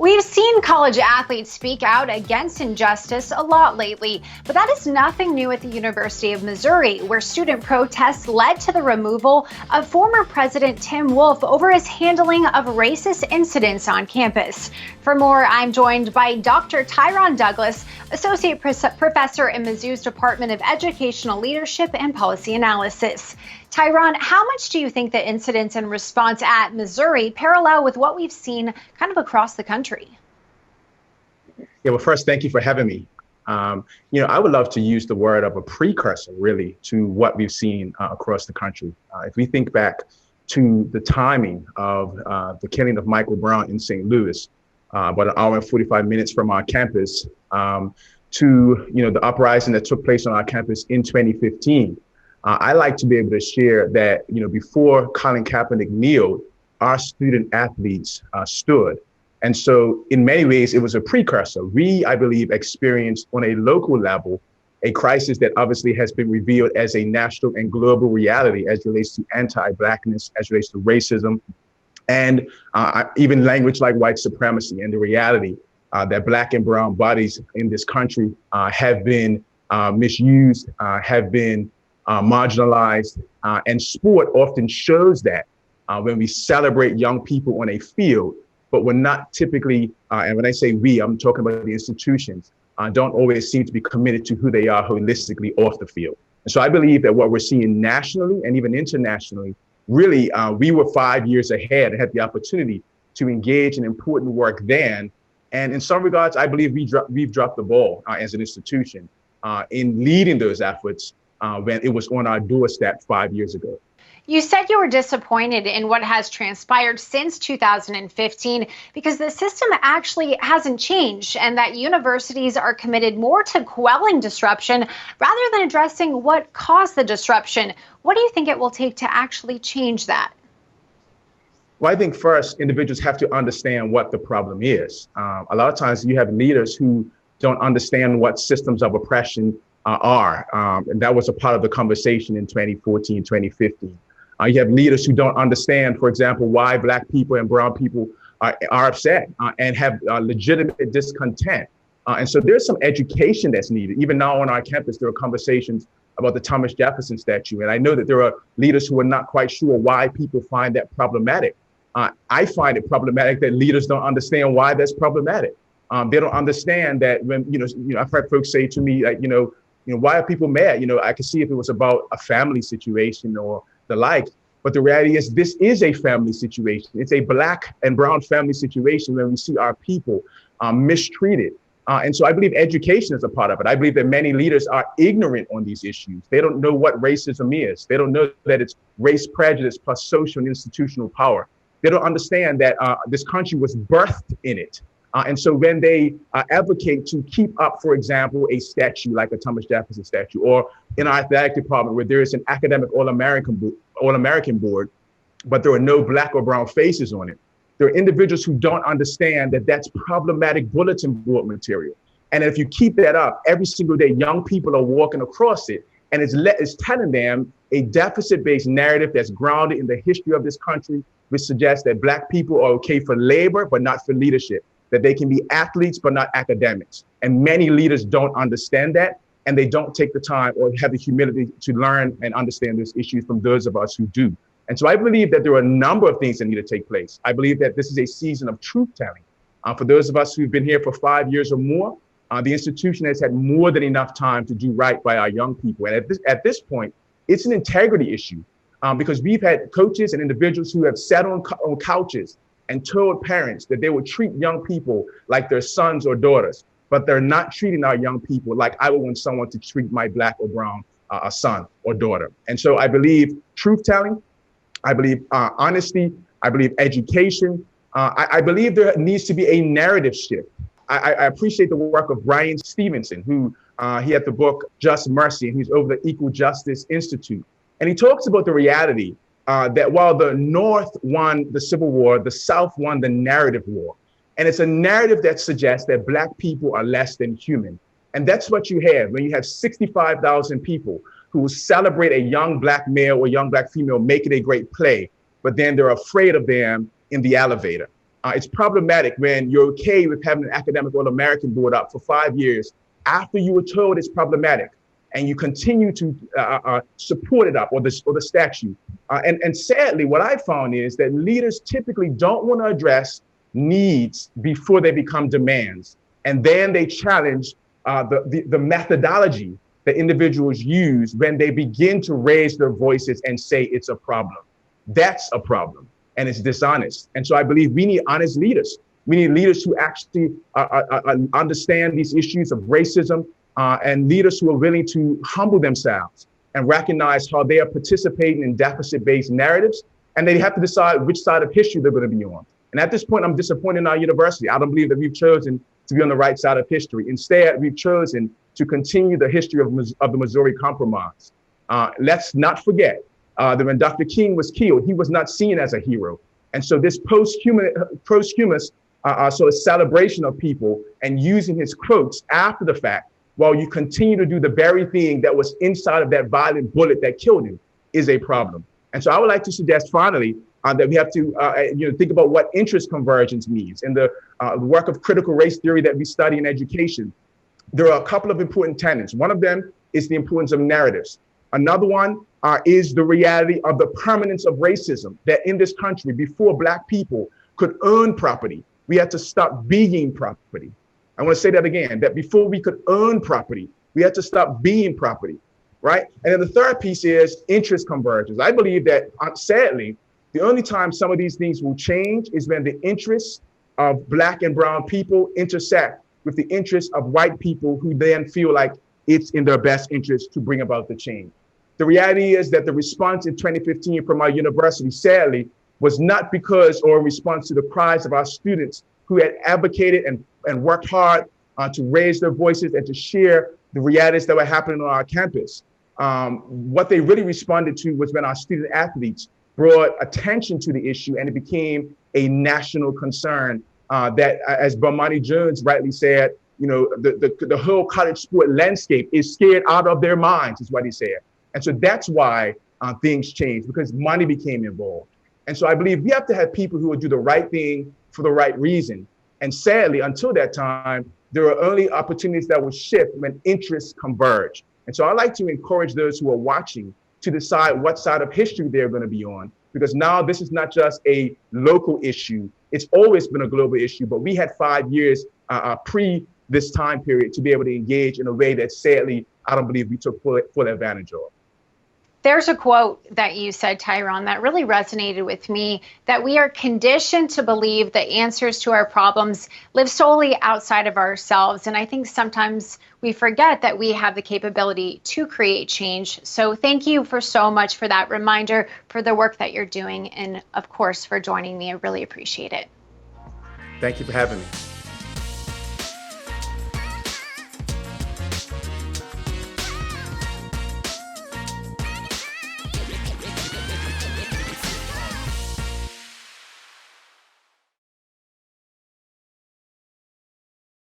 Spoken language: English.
We've seen college athletes speak out against injustice a lot lately, but that is nothing new at the University of Missouri, where student protests led to the removal of former President Tim Wolf over his handling of racist incidents on campus. For more, I'm joined by Dr. Tyron Douglas, Associate Professor in Mizzou's Department of Educational Leadership and Policy Analysis. Tyron, how much do you think the incidents and response at Missouri parallel with what we've seen kind of across the country? Yeah, well, first, thank you for having me. I would love to use the word of a precursor, really, to what we've seen across the country. If we think back to the timing of the killing of Michael Brown in St. Louis, about an hour and 45 minutes from our campus, to the uprising that took place on our campus in 2015. I like to be able to share that, before Colin Kaepernick kneeled, our student athletes stood. And so in many ways, it was a precursor. We, I believe, experienced on a local level a crisis that obviously has been revealed as a national and global reality as relates to anti-Blackness, as relates to racism, and even language like white supremacy, and the reality that Black and brown bodies in this country have been misused, have been marginalized, and sport often shows that when we celebrate young people on a field, but we're not typically, and when I say we, I'm talking about the institutions, don't always seem to be committed to who they are holistically off the field. And so I believe that what we're seeing nationally and even internationally, really, we were 5 years ahead and had the opportunity to engage in important work then. And in some regards, I believe we've dropped the ball as an institution in leading those efforts when it was on our doorstep 5 years ago. You said you were disappointed in what has transpired since 2015 because the system actually hasn't changed, and that universities are committed more to quelling disruption rather than addressing what caused the disruption. What do you think it will take to actually change that? Well, I think first, individuals have to understand what the problem is. A lot of times you have leaders who don't understand what systems of oppression are. And that was a part of the conversation in 2014, 2015. You have leaders who don't understand, for example, why Black people and brown people are upset and have legitimate discontent. And so there's some education that's needed. Even now on our campus, there are conversations about the Thomas Jefferson statue. And I know that there are leaders who are not quite sure why people find that problematic. I find it problematic that leaders don't understand why that's problematic. They don't understand that when, I've heard folks say to me, why are people mad? I could see if it was about a family situation or the like, but the reality is this is a family situation. It's a Black and brown family situation when we see our people mistreated. And so I believe education is a part of it. I believe that many leaders are ignorant on these issues. They don't know what racism is. They don't know that it's race prejudice plus social and institutional power. They don't understand that this country was birthed in it. And so when they advocate to keep up, for example, a statue like a Thomas Jefferson statue, or in our athletic department where there is an academic All-American board, but there are no Black or brown faces on it, there are individuals who don't understand that that's problematic bulletin board material. And if you keep that up every single day, young people are walking across it, and it's telling them a deficit-based narrative that's grounded in the history of this country, which suggests that Black people are okay for labor, but not for leadership, that they can be athletes, but not academics. And many leaders don't understand that, and they don't take the time or have the humility to learn and understand those issues from those of us who do. And so I believe that there are a number of things that need to take place. I believe that this is a season of truth-telling. For those of us who've been here for 5 years or more, the institution has had more than enough time to do right by our young people. And at this point, it's an integrity issue because we've had coaches and individuals who have sat on couches and told parents that they would treat young people like their sons or daughters, but they're not treating our young people like I would want someone to treat my Black or brown son or daughter. And so I believe truth-telling, I believe honesty, I believe education. I believe there needs to be a narrative shift. I appreciate the work of Brian Stevenson, who he had the book Just Mercy, and he's over the Equal Justice Institute. And he talks about the reality that while the North won the Civil War, the South won the narrative war. And it's a narrative that suggests that Black people are less than human. And that's what you have when you have 65,000 people who will celebrate a young Black male or young Black female making a great play, but then they're afraid of them in the elevator. It's problematic when you're okay with having an academic All-American board up for 5 years after you were told it's problematic, and you continue to support it up, or the statue. And sadly, what I found is that leaders typically don't want to address needs before they become demands, and then they challenge the methodology that individuals use when they begin to raise their voices and say it's a problem. That's a problem, and it's dishonest. And so I believe we need honest leaders. We need leaders who actually understand these issues of racism, and leaders who are willing to humble themselves and recognize how they are participating in deficit-based narratives, and they have to decide which side of history they're going to be on. And at this point, I'm disappointed in our university. I don't believe that we've chosen to be on the right side of history. Instead, we've chosen to continue the history of the Missouri Compromise. Let's not forget that when Dr. King was killed, he was not seen as a hero. And so this posthumous sort of celebration of people and using his quotes after the fact, while you continue to do the very thing that was inside of that violent bullet that killed him, is a problem. And so I would like to suggest finally that we have to think about what interest convergence means. In the work of critical race theory that we study in education, there are a couple of important tenets. One of them is the importance of narratives. Another one is the reality of the permanence of racism, that in this country, before Black people could earn property, we had to stop being property. I want to say that again, that before we could earn property, we had to stop being property, right? And then the third piece is interest convergence. I believe that, sadly, the only time some of these things will change is when the interests of Black and brown people intersect with the interests of white people, who then feel like it's in their best interest to bring about the change. The reality is that the response in 2015 from our university, sadly, was not because or in response to the cries of our students who had advocated and worked hard to raise their voices and to share the realities that were happening on our campus. What they really responded to was when our student athletes brought attention to the issue, and it became a national concern that, as Bomani Jones rightly said, the whole college sport landscape is scared out of their minds, is what he said. And so that's why things changed, because money became involved. And so I believe we have to have people who will do the right thing for the right reason. And sadly, until that time, there are only opportunities that will shift when interests converge. And so I'd like to encourage those who are watching to decide what side of history they're going to be on, because now this is not just a local issue. It's always been a global issue, but we had 5 years pre this time period to be able to engage in a way that sadly, I don't believe we took full advantage of. There's a quote that you said, Tyrone, that really resonated with me, that we are conditioned to believe the answers to our problems live solely outside of ourselves. And I think sometimes we forget that we have the capability to create change. So thank you for so much for that reminder, for the work that you're doing, and of course, for joining me. I really appreciate it. Thank you for having me.